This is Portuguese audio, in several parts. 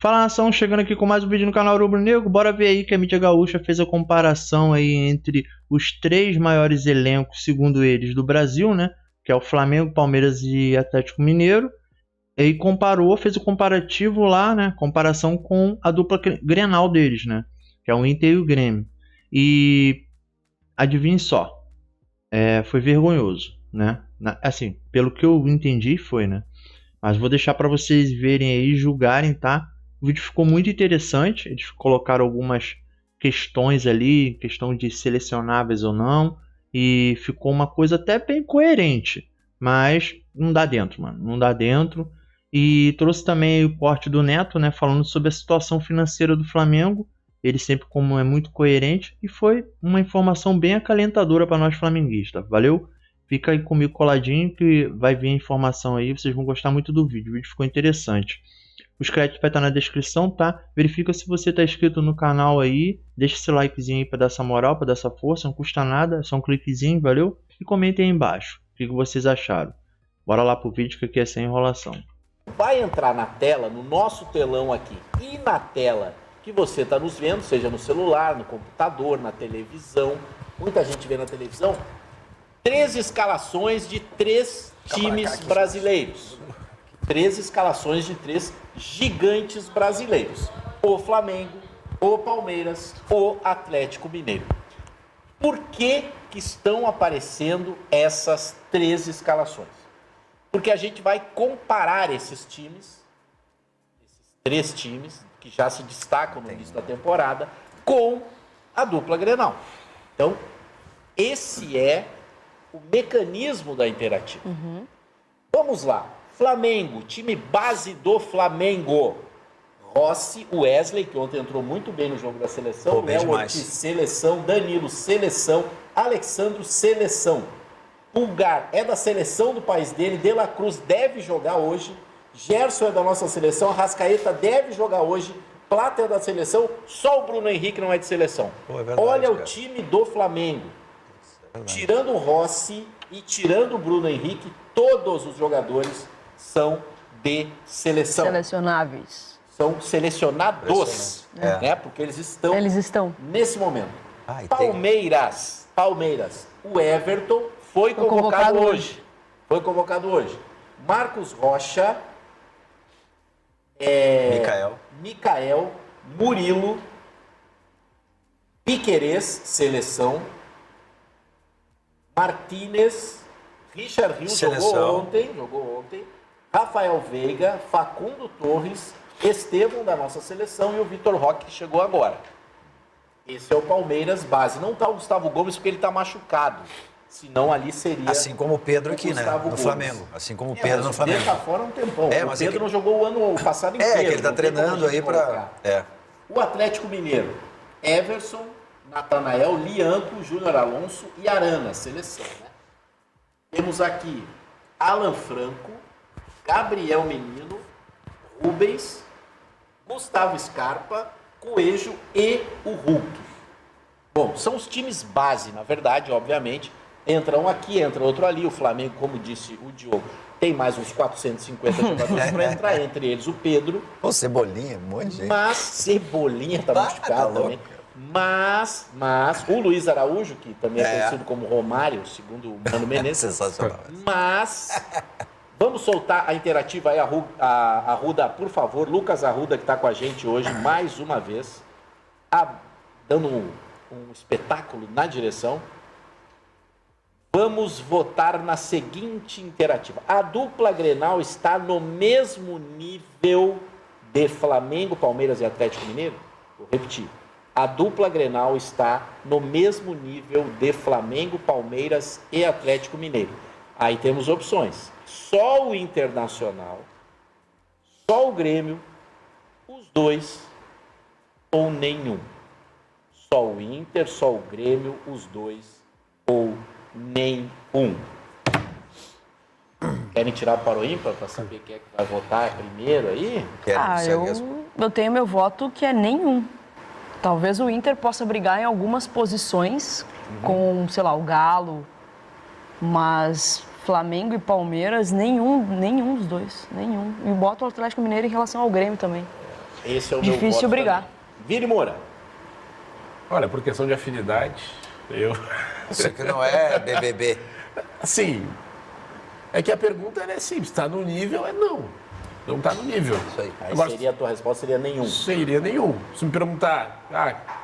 Fala, nação, chegando aqui com mais um vídeo no canal Rubro Negro. Bora ver aí que a mídia gaúcha fez a comparação aí entre os 3 maiores elencos, segundo eles, do Brasil, né? Que é o Flamengo, Palmeiras e Atlético Mineiro. E comparou, fez o comparativo lá, né? Comparação com a dupla Grenal deles, né? Que é o Inter e o Grêmio. E adivinhe só, foi vergonhoso, né? Assim, pelo que eu entendi foi, né? Mas vou deixar para vocês verem aí e julgarem, tá? O vídeo ficou muito interessante. Eles colocaram algumas questões ali, questão de selecionáveis ou não. E ficou uma coisa até bem coerente. Mas não dá dentro, mano. Não dá dentro. E trouxe também o corte do Neto, né? Falando sobre a situação financeira do Flamengo. Ele sempre como é muito coerente. E foi uma informação bem acalentadora para nós flamenguistas. Valeu? Fica aí comigo coladinho que vai vir a informação aí, vocês vão gostar muito do vídeo, o vídeo ficou interessante. Os créditos vai estar na descrição, tá? Verifica se você está inscrito no canal aí, deixa esse likezinho aí para dar essa moral, para dar essa força, não custa nada, é só um cliquezinho, valeu? E comentem aí embaixo o que vocês acharam. Bora lá pro vídeo que aqui é sem enrolação. Vai entrar na tela, no nosso telão aqui, e na tela que você está nos vendo, seja no celular, no computador, na televisão, muita gente vê na televisão, 3 escalações de 3 times brasileiros. 3 escalações de 3 gigantes brasileiros. O Flamengo, o Palmeiras, o Atlético Mineiro. Por que estão aparecendo essas 3 escalações? Porque a gente vai comparar esses 3 times, que já se destacam no início da temporada, com a dupla Grenal. Então, esse é o mecanismo da Interativa. Vamos lá. Flamengo, time base do Flamengo. Rossi, Wesley, que ontem entrou muito bem no jogo da seleção. Léo Ortiz, seleção. Danilo, seleção. Alexandro, seleção. Pulgar é da seleção do país dele. De La Cruz deve jogar hoje. Gerson é da nossa seleção. Arrascaeta deve jogar hoje. Plata é da seleção. Só o Bruno Henrique não é de seleção. Olha o time do Flamengo. Tirando o Rossi e tirando o Bruno Henrique, todos os jogadores são de seleção. Selecionáveis. São selecionados, né? Porque eles estão nesse momento. Palmeiras. O Everton foi convocado hoje. Marcos Rocha, Micael, Murilo, Piquerez, seleção. Martínez, Richard Rios jogou ontem, Rafael Veiga, Facundo Torres, Estevão da nossa seleção e o Vitor Roque que chegou agora. Esse é o Palmeiras base. Não está o Gustavo Gomes porque ele está machucado. Senão ali seria... Assim como o Pedro aqui, né? No Flamengo. Assim como o Pedro no Flamengo. Ele está fora há um tempão. O Pedro não jogou o ano passado inteiro. Que ele está treinando aí para... O Atlético Mineiro, Everson, Natanael, Lianco, Júnior Alonso e Arana, seleção, né? Temos aqui Alan Franco, Gabriel Menino, Rubens, Gustavo Scarpa, Coelho e o Hulk. Bom, são os times base, na verdade, obviamente. Entra um aqui, entra outro ali. O Flamengo, como disse o Diogo, tem mais uns 450 jogadores para entrar, entre eles o Pedro. Ô, Cebolinha, um monte de gente. Mas Cebolinha está machucado também. Mas o Luiz Araújo, que também é conhecido como Romário, segundo o Mano Menezes. Sensacional. Mas vamos soltar a interativa aí, a Arruda, por favor. Lucas Arruda, que está com a gente hoje, mais uma vez, dando um espetáculo na direção. Vamos votar na seguinte interativa. A dupla Grenal está no mesmo nível de Flamengo, Palmeiras e Atlético Mineiro? Vou repetir. A dupla Grenal está no mesmo nível de Flamengo, Palmeiras e Atlético Mineiro. Aí temos opções. Só o Internacional, só o Grêmio, os dois ou nenhum. Só o Inter, só o Grêmio, os dois ou nenhum. Querem tirar para o ímpar para saber quem é que vai votar primeiro aí? Eu tenho meu voto que é nenhum. Talvez o Inter possa brigar em algumas posições com, sei lá, o Galo, mas Flamengo e Palmeiras, nenhum dos dois, nenhum. E boto o Atlético Mineiro em relação ao Grêmio também. Esse é o meu voto. Difícil brigar. Também. Vini Moura. Olha, por questão de afinidade, Isso aqui não é BBB. Assim, é que a pergunta é simples, está no nível, não. Não está no nível. Isso aí. Aí Agora, seria a tua resposta, seria nenhum. seria nenhum. Se me perguntar,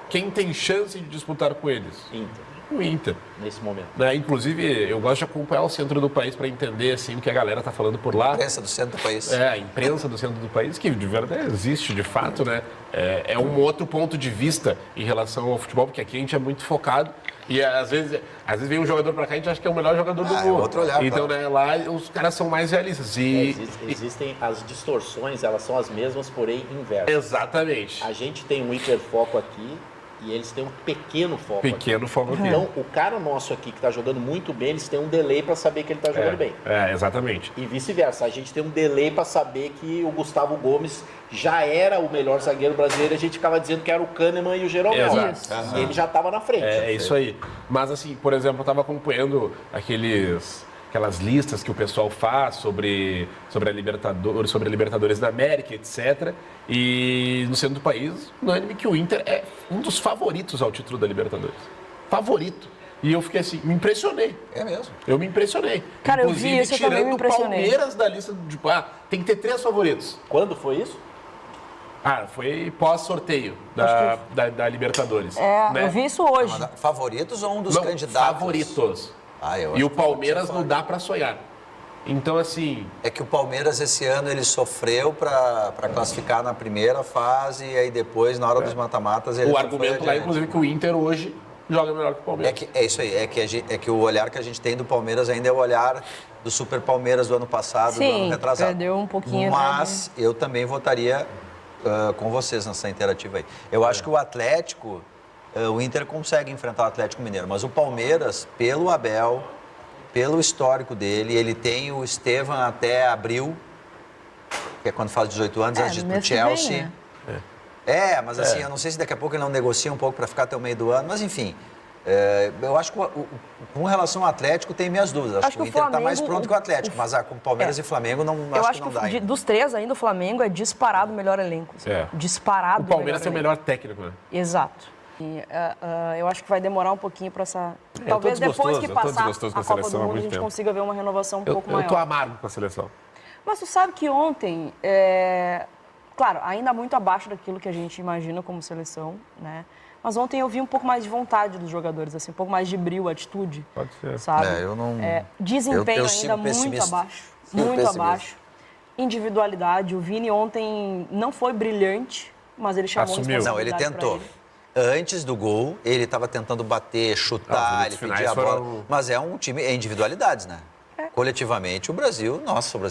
quem tem chance de disputar com eles? Inter, O Inter. nesse momento. Né? Inclusive, eu gosto de acompanhar o centro do país para entender assim, o que a galera está falando por lá. A imprensa do centro do país. A imprensa do centro do país, que de verdade existe de fato, né? É um outro ponto de vista em relação ao futebol, porque aqui a gente é muito focado e às vezes vem um jogador pra cá e a gente acha que é o melhor jogador do mundo. outro olhar, então, claro. né, lá os caras são mais realistas. Existem as distorções, elas são as mesmas, porém inversas. Exatamente. A gente tem um hiperfoco aqui e eles têm um pequeno foco Pequeno foco aqui. Então, o cara nosso aqui que tá jogando muito bem, eles têm um delay para saber que ele tá jogando bem. Exatamente. E vice-versa, a gente tem um delay para saber que o Gustavo Gomes já era o melhor zagueiro brasileiro, a gente ficava dizendo que era o Kahneman e o Jeromel. Exato. E ele já estava na frente. É isso aí. Mas assim, por exemplo, eu estava acompanhando aquelas listas que o pessoal faz sobre a Libertadores da América, etc. E no centro do país, unânime que o Inter é um dos favoritos ao título da Libertadores. Favorito. E eu fiquei assim, me impressionei. É mesmo. Eu me impressionei. Cara, eu Inclusive, vi isso, eu também me impressionei. Tirando o Palmeiras da lista de tem que ter 3 favoritos. Quando foi isso? Foi pós-sorteio da Libertadores. Né? Eu vi isso hoje. Favoritos ou um dos Não, candidatos? Favoritos. Eu E acho o que Palmeiras pode não ser dá para sonhar. Então, assim... É que o Palmeiras esse ano ele sofreu para classificar na primeira fase e aí depois, na hora dos mata-matas, ele O não argumento foi lá, adiante. inclusive, que o Inter hoje joga melhor que o Palmeiras. É isso aí, é que o olhar que a gente tem do Palmeiras ainda é o olhar do Super Palmeiras do ano passado, do ano retrasado. Perdeu um pouquinho. Mas eu também votaria com vocês nessa interativa aí. Eu acho que o Atlético, o Inter consegue enfrentar o Atlético Mineiro, mas o Palmeiras, pelo Abel, pelo histórico dele, ele tem o Estevam até abril, que é quando faz 18 anos, antes de ir pro Chelsea. Vem, né? Mas assim, eu não sei se daqui a pouco ele não negocia um pouco para ficar até o meio do ano, mas enfim. Eu acho que com relação ao Atlético tem minhas dúvidas. Acho que o Inter está mais pronto que o Atlético, mas com Palmeiras e Flamengo eu acho que não dá. Dos 3 ainda, o Flamengo é disparado o melhor elenco. Assim. Disparado. O Palmeiras tem o melhor técnico, né? Exato. E, eu acho que vai demorar um pouquinho para essa... Talvez depois que passar a Copa do Mundo a gente consiga ver uma renovação um pouco maior. Eu tô amargo com a seleção. Mas tu sabe que ontem, claro, ainda muito abaixo daquilo que a gente imagina como seleção, né? Mas ontem eu vi um pouco mais de vontade dos jogadores, assim, um pouco mais de brio, atitude. Pode ser. Sabe? Eu não... Desempenho eu ainda muito abaixo. Muito abaixo. Individualidade. O Vini ontem não foi brilhante, mas ele chamou Assumiu. Não, ele tentou. Antes do gol, ele estava tentando bater, chutar, ele pedia a bola. Mas é um time, é individualidades, né? Coletivamente, o Brasil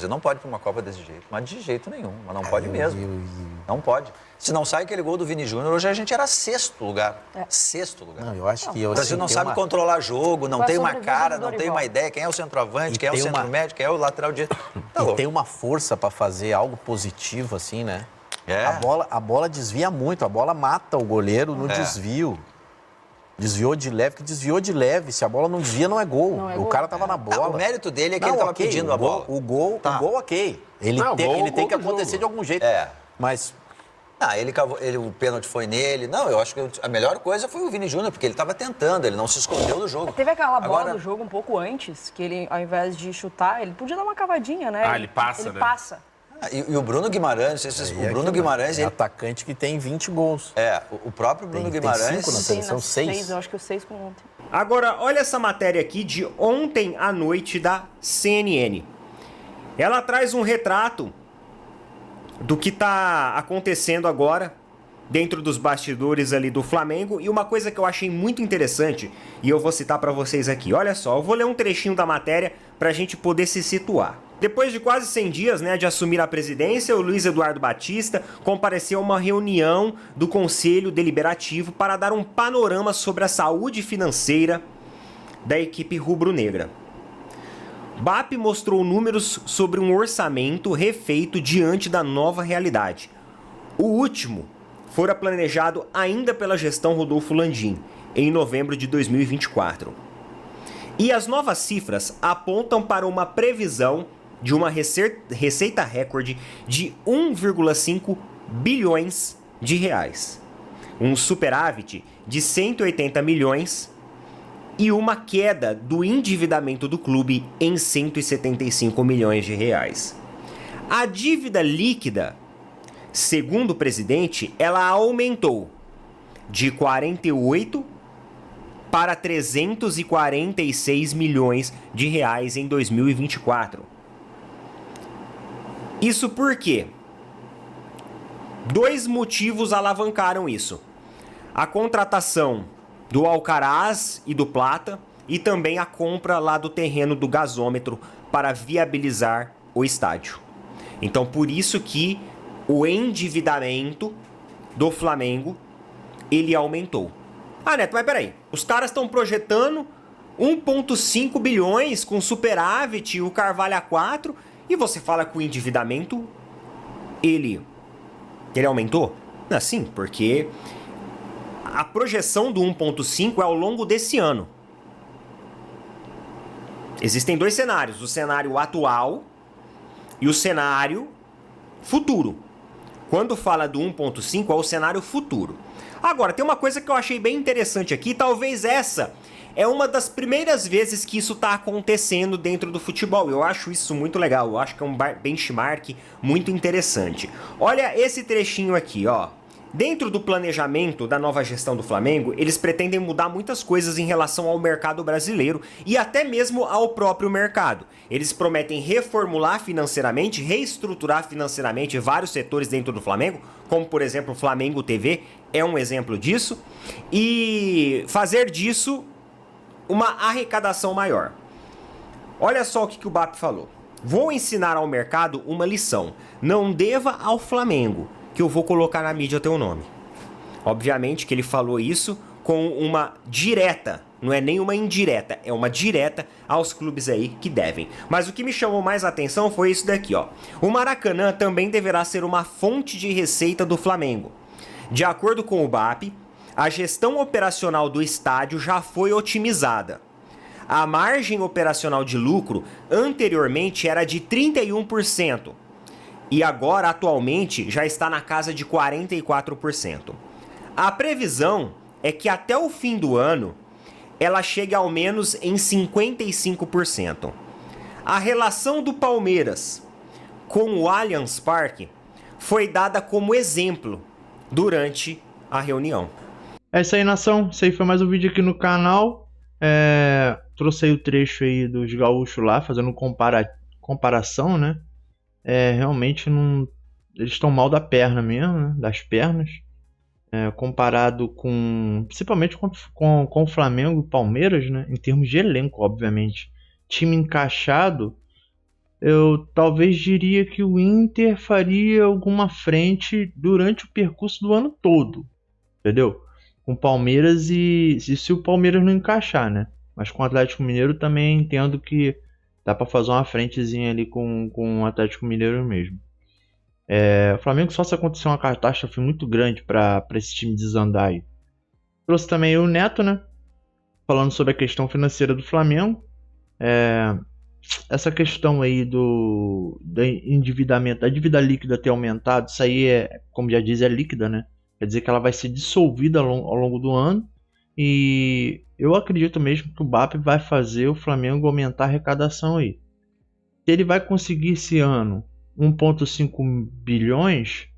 não pode ir para uma Copa desse jeito. Mas de jeito nenhum, mas não pode mesmo. Não pode. Se não sai aquele gol do Vini Júnior, hoje a gente era 6º lugar. 6º lugar. Não, eu acho que... O Brasil não sabe controlar jogo, não tem uma cara, não tem uma ideia. Quem é o centroavante, quem é o centro-médio, quem é o lateral direito. E tem uma força para fazer algo positivo, assim, né? A bola desvia muito, a bola mata o goleiro no desvio. Desviou de leve, se a bola não desvia, não é gol. O cara tava na bola. O mérito dele é que ele tava pedindo a bola. O gol, ok. Ele tem que acontecer de algum jeito. Mas... o pênalti foi nele. Não, eu acho que a melhor coisa foi o Vini Júnior, porque ele estava tentando, ele não se escondeu do jogo. Teve aquela bola do jogo um pouco antes, que ele, ao invés de chutar, ele podia dar uma cavadinha, né? Ele passa, ele passa. E o Bruno Guimarães, o Bruno Guimarães... É atacante que tem 20 gols. O próprio Bruno Guimarães... Tem 5 na seleção, 6. Eu acho que o 6 com ontem. Agora, olha essa matéria aqui de ontem à noite da CNN. Ela traz um retrato do que está acontecendo agora dentro dos bastidores ali do Flamengo e uma coisa que eu achei muito interessante e eu vou citar para vocês aqui. Olha só, eu vou ler um trechinho da matéria para a gente poder se situar. Depois de quase 100 dias, de assumir a presidência, o Luiz Eduardo Batista compareceu a uma reunião do Conselho Deliberativo para dar um panorama sobre a saúde financeira da equipe rubro-negra. BAP mostrou números sobre um orçamento refeito diante da nova realidade. O último fora planejado ainda pela gestão Rodolfo Landim, em novembro de 2024. E as novas cifras apontam para uma previsão de uma receita recorde de 1,5 bilhões de reais. Um superávit de 180 milhões e uma queda do endividamento do clube em 175 milhões de reais. A dívida líquida, segundo o presidente, ela aumentou de 48 para 346 milhões de reais em 2024. Isso por quê? Dois motivos alavancaram isso. A contratação do Alcaraz e do Plata e também a compra lá do terreno do gasômetro para viabilizar o estádio. Então, por isso que o endividamento do Flamengo, ele aumentou. Ah, Neto, mas peraí, os caras estão projetando 1,5 bilhões com superávit e o Carvalho a 4 e você fala que o endividamento, ele aumentou? Sim, porque a projeção do 1,5 é ao longo desse ano. Existem dois cenários, o cenário atual e o cenário futuro. Quando fala do 1,5 é o cenário futuro. Agora, tem uma coisa que eu achei bem interessante aqui, talvez essa é uma das primeiras vezes que isso está acontecendo dentro do futebol. Eu acho isso muito legal, eu acho que é um benchmark muito interessante. Olha esse trechinho aqui, ó. Dentro do planejamento da nova gestão do Flamengo, eles pretendem mudar muitas coisas em relação ao mercado brasileiro e até mesmo ao próprio mercado. Eles prometem reformular financeiramente, reestruturar financeiramente vários setores dentro do Flamengo, como por exemplo o Flamengo TV é um exemplo disso, e fazer disso uma arrecadação maior. Olha só o que o BAP falou. Vou ensinar ao mercado uma lição. Não deva ao Flamengo, que eu vou colocar na mídia teu nome. Obviamente que ele falou isso com uma direta, não é nem uma indireta, é uma direta aos clubes aí que devem. Mas o que me chamou mais a atenção foi isso daqui, ó. O Maracanã também deverá ser uma fonte de receita do Flamengo. De acordo com o BAP, a gestão operacional do estádio já foi otimizada. A margem operacional de lucro anteriormente era de 31%. E agora, atualmente, já está na casa de 44%. A previsão é que até o fim do ano, ela chegue ao menos em 55%. A relação do Palmeiras com o Allianz Parque foi dada como exemplo durante a reunião. É isso aí, nação. Isso aí foi mais um vídeo aqui no canal. Trouxe aí o trecho aí dos gaúchos lá, fazendo comparação, né? Realmente não, eles estão mal da perna mesmo, né? Das pernas, comparado com, principalmente com o Flamengo e Palmeiras, né? Em termos de elenco, obviamente. Time encaixado, eu talvez diria que o Inter faria alguma frente durante o percurso do ano todo, entendeu? Com o Palmeiras e se o Palmeiras não encaixar, né? Mas com o Atlético Mineiro também entendo que dá pra fazer uma frentezinha ali com o Atlético Mineiro mesmo. O Flamengo só se acontecer uma catástrofe muito grande pra esse time desandar aí. Trouxe também o Neto, né? Falando sobre a questão financeira do Flamengo. Essa questão aí do endividamento, da dívida líquida ter aumentado, isso aí como já diz, é líquida, né? Quer dizer que ela vai ser dissolvida ao longo do ano. E eu acredito mesmo que o BAP vai fazer o Flamengo aumentar a arrecadação aí. Se ele vai conseguir esse ano 1,5 bilhões,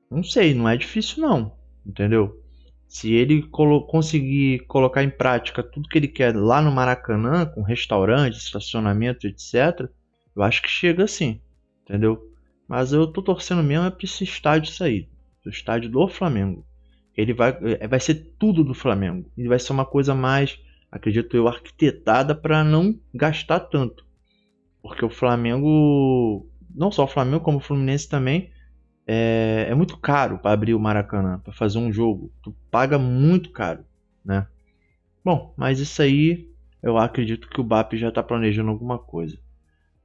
não sei, não é difícil não, entendeu? Se ele conseguir colocar em prática tudo que ele quer lá no Maracanã, com restaurante, estacionamento, etc., eu acho que chega sim, entendeu? Mas eu tô torcendo mesmo para esse estádio sair, o estádio do Flamengo. Ele vai ser tudo do Flamengo. E vai ser uma coisa mais, acredito eu, arquitetada para não gastar tanto. Porque o Flamengo, não só o Flamengo, como o Fluminense também, é muito caro para abrir o Maracanã, para fazer um jogo. Tu paga muito caro, né? Bom, mas isso aí, eu acredito que o BAP já está planejando alguma coisa.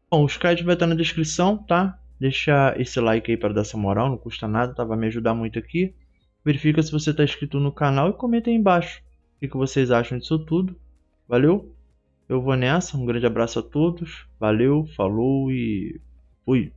Bom, os créditos vai estar na descrição, tá? Deixa esse like aí para dar essa moral, não custa nada, tá? Vai me ajudar muito aqui. Verifica se você está inscrito no canal e comenta aí embaixo o que vocês acham disso tudo. Valeu? Eu vou nessa. Um grande abraço a todos. Valeu, falou e fui.